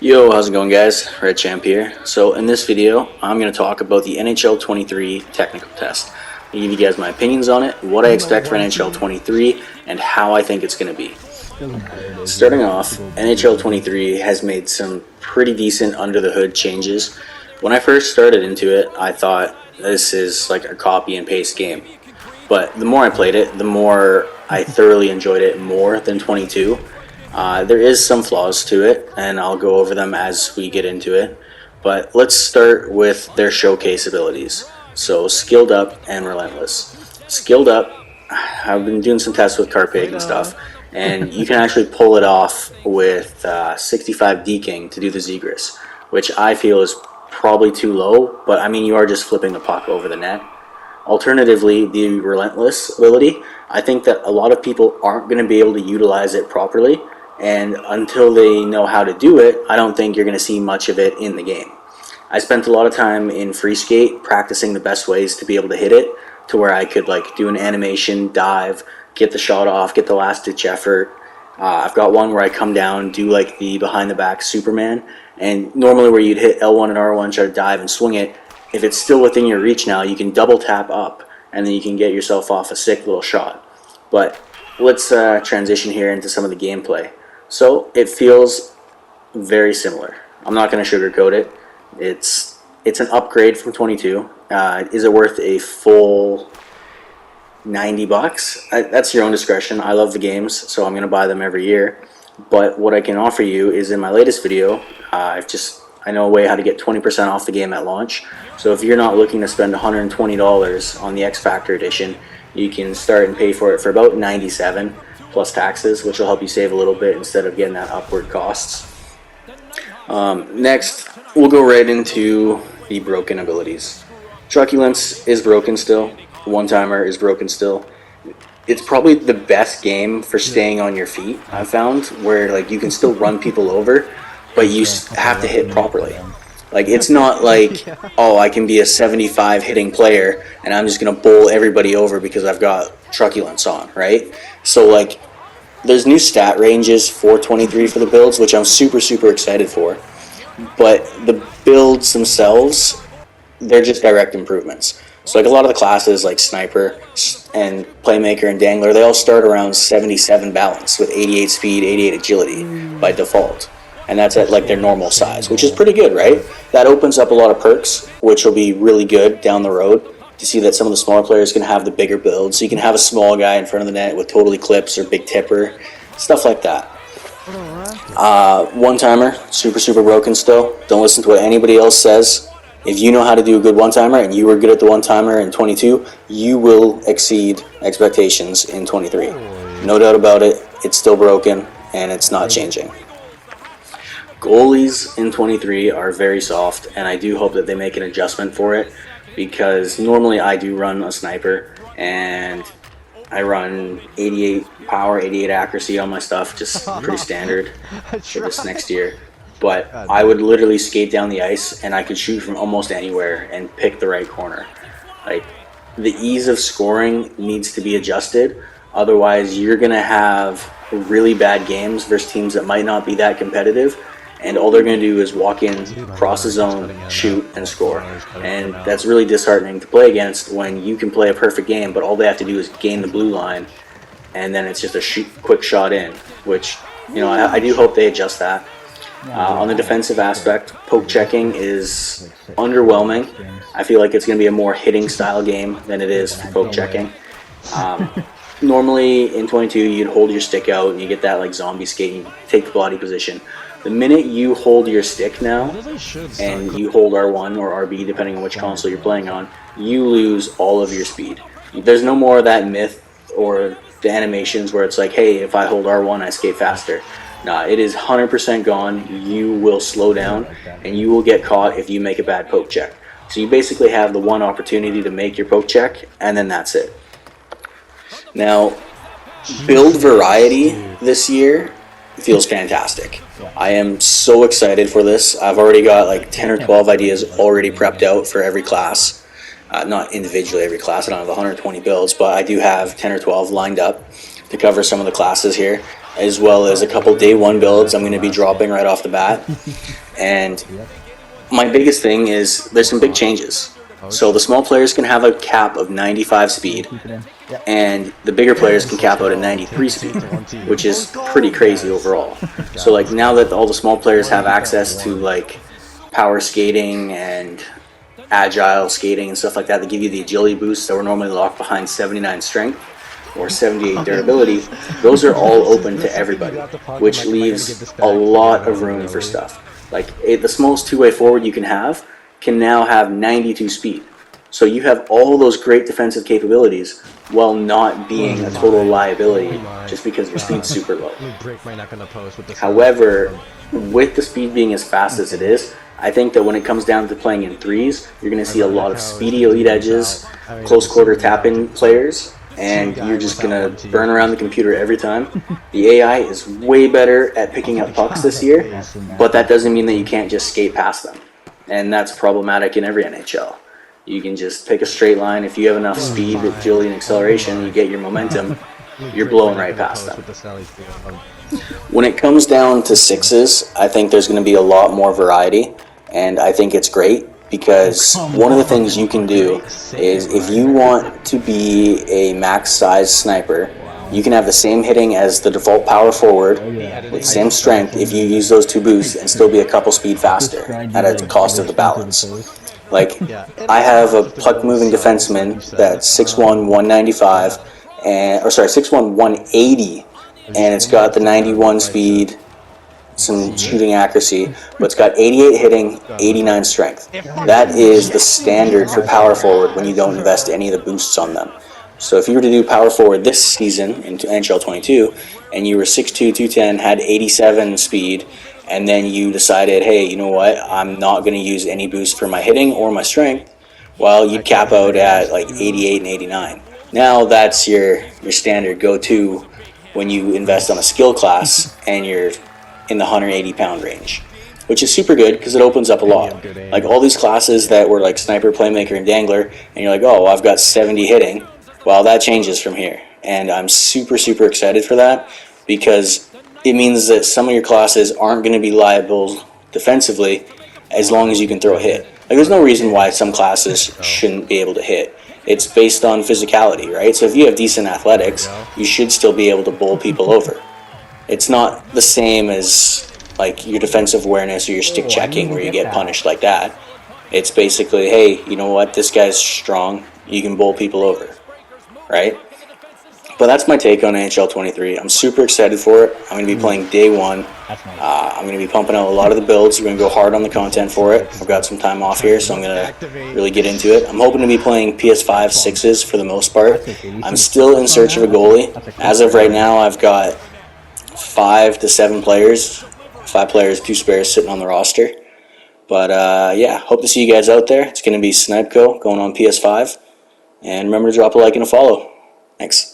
Yo, how's it going, guys? Red Champ here. So in this video, I'm going to talk about the NHL 23 technical test. I'm going to give you guys my opinions on it, what I expect for NHL 23, and how I think it's going to be. Starting off, NHL 23 has made some pretty decent under-the-hood changes. When I first started into it, I thought this is like a copy and paste game. But the more I played it, the more I thoroughly enjoyed it more than 22. There is some flaws to it, and I'll go over them as we get into it. But let's start with their showcase abilities. So, Skilled Up and Relentless. Skilled Up, I've been doing some tests with Carpig and stuff, and you can actually pull it off with 65 deking to do the Zegras, which I feel is probably too low, but I mean, you are just flipping the puck over the net. Alternatively, the Relentless ability, I think that a lot of people aren't going to be able to utilize it properly. And until they know how to do it, I don't think you're going to see much of it in the game. I spent a lot of time in free skate practicing the best ways to be able to hit it, to where I could like do an animation, dive, get the shot off, get the last ditch effort. I've got one where I come down, do like the behind the back Superman, and normally where you'd hit L1 and R1, try to dive and swing it, if it's still within your reach now, you can double tap up, and then you can get yourself off a sick little shot. But let's transition here into some of the gameplay. So it feels very similar. I'm not going to sugarcoat it. It's an upgrade from 22. Is it worth a full $90? That's your own discretion. I love the games, so I'm going to buy them every year. But what I can offer you is in my latest video, I know a way how to get 20% off the game at launch. So if you're not looking to spend $120 on the X Factor edition, you can start and pay for it for about $97 plus taxes, which will help you save a little bit instead of getting that upward costs. Next, we'll go right into the broken abilities. Truculence is broken still. One-timer is broken still. It's probably the best game for staying on your feet, I've found, where like you can still run people over, but you have to hit properly. Like, it's not like, oh, I can be a 75 hitting player and I'm just going to bowl everybody over because I've got truculence on, right? So, like, there's new stat ranges for 23 for the builds, which I'm super, super excited for. But the builds themselves, they're just direct improvements. So, like, a lot of the classes, like Sniper and Playmaker and Dangler, they all start around 77 balance with 88 speed, 88 agility by default. And that's at like their normal size, which is pretty good, right? That opens up a lot of perks, which will be really good down the road to see that some of the smaller players can have the bigger builds. So you can have a small guy in front of the net with total eclipse or big tipper, stuff like that. One-timer, super, super broken still. Don't listen to what anybody else says. If you know how to do a good one-timer and you were good at the one-timer in 22, you will exceed expectations in 23. No doubt about it, it's still broken and it's not changing. Goalies in 23 are very soft, and I do hope that they make an adjustment for it, because normally I do run a sniper, and I run 88 power, 88 accuracy on my stuff, just pretty standard for this next year. But I would literally skate down the ice, and I could shoot from almost anywhere and pick the right corner. Like, the ease of scoring needs to be adjusted, otherwise you're going to have really bad games versus teams that might not be that competitive. And all they're going to do is walk in, cross the zone, shoot, and score. And that's really disheartening to play against when you can play a perfect game, but all they have to do is gain the blue line, and then it's just a quick shot in, which, you know, I do hope they adjust that. On the defensive aspect, poke checking is underwhelming. I feel like it's going to be a more hitting style game than it is for poke checking. Normally in 22, you'd hold your stick out and you get that like zombie skate and you take the body position. The minute you hold your stick now, and you hold R1 or RB, depending on which console you're playing on, you lose all of your speed. There's no more of that myth or the animations where it's like, hey, if I hold R1, I skate faster. Nah, it is 100% gone. You will slow down, and you will get caught if you make a bad poke check. So you basically have the one opportunity to make your poke check, and then that's it. Now, build variety this year feels fantastic. I am so excited for this. I've already got like 10 or 12 ideas already prepped out for every class. Not individually every class, I don't have 120 builds, but I do have 10 or 12 lined up to cover some of the classes here. as well as a couple day one builds I'm going to be dropping right off the bat. And my biggest thing is there's some big changes. So the small players can have a cap of 95 speed, and the bigger players can cap out at 93 speed, which is pretty crazy overall. So like now that all the small players have access to like power skating and agile skating and stuff like that, they give you the agility boosts that were normally locked behind 79 strength or 78 durability. Those are all open to everybody, which leaves a lot of room for stuff. Like the smallest two-way forward you can now have 92 speed. So you have all those great defensive capabilities while not being a total liability just because your speed's super low. However, with the speed being as fast as it is, I think that when it comes down to playing in threes, you're going to see a lot of speedy elite edges, close quarter tap-in players, and you're just going to burn around the computer every time. The AI is way better at picking up pucks this year, but that doesn't mean that you can't just skate past them. And that's problematic in every NHL. You can just pick a straight line. If you have enough speed, agility, and acceleration, you get your momentum, you're blowing right past them. When it comes down to sixes, I think there's going to be a lot more variety, and I think it's great because one of the things you can do is if you want to be a max size sniper, you can have the same hitting as the default power forward with same strength if you use those two boosts and still be a couple speed faster at a cost of the balance. Like, I have a puck-moving defenseman that's 6'1", 195, and, 6'1", 180, and it's got the 91 speed, some shooting accuracy, but it's got 88 hitting, 89 strength. That is the standard for power forward when you don't invest any of the boosts on them. So if you were to do power forward this season in NHL 22, and you were 6'2", 210, had 87 speed, and then you decided, hey, you know what, I'm not going to use any boost for my hitting or my strength, well, you'd cap out at like 88 and 89. Now that's your standard go-to when you invest on a skill class and you're in the 180-pound range, which is super good because it opens up a lot. Like all these classes that were like sniper, playmaker, and dangler, and you're like, oh, I've got 70 hitting. Well, that changes from here, and I'm super, super excited for that because it means that some of your classes aren't going to be liable defensively as long as you can throw a hit. Like, there's no reason why some classes shouldn't be able to hit. It's based on physicality, right? So if you have decent athletics, you should still be able to bowl people over. It's not the same as like your defensive awareness or your stick checking where you get punished like that. It's basically, hey, you know what, this guy's strong, you can bowl people over, right? But that's my take on NHL 23. I'm super excited for it. I'm going to be playing day one. I'm going to be pumping out a lot of the builds. We're going to go hard on the content for it. I've got some time off here, so I'm going to really get into it. I'm hoping to be playing PS5 6s for the most part. I'm still in search of a goalie. As of right now, I've got 5 to 7 players. 5 players, 2 spares sitting on the roster. But yeah, hope to see you guys out there. It's going to be Snipeco going on PS5. And remember to drop a like and a follow. Thanks.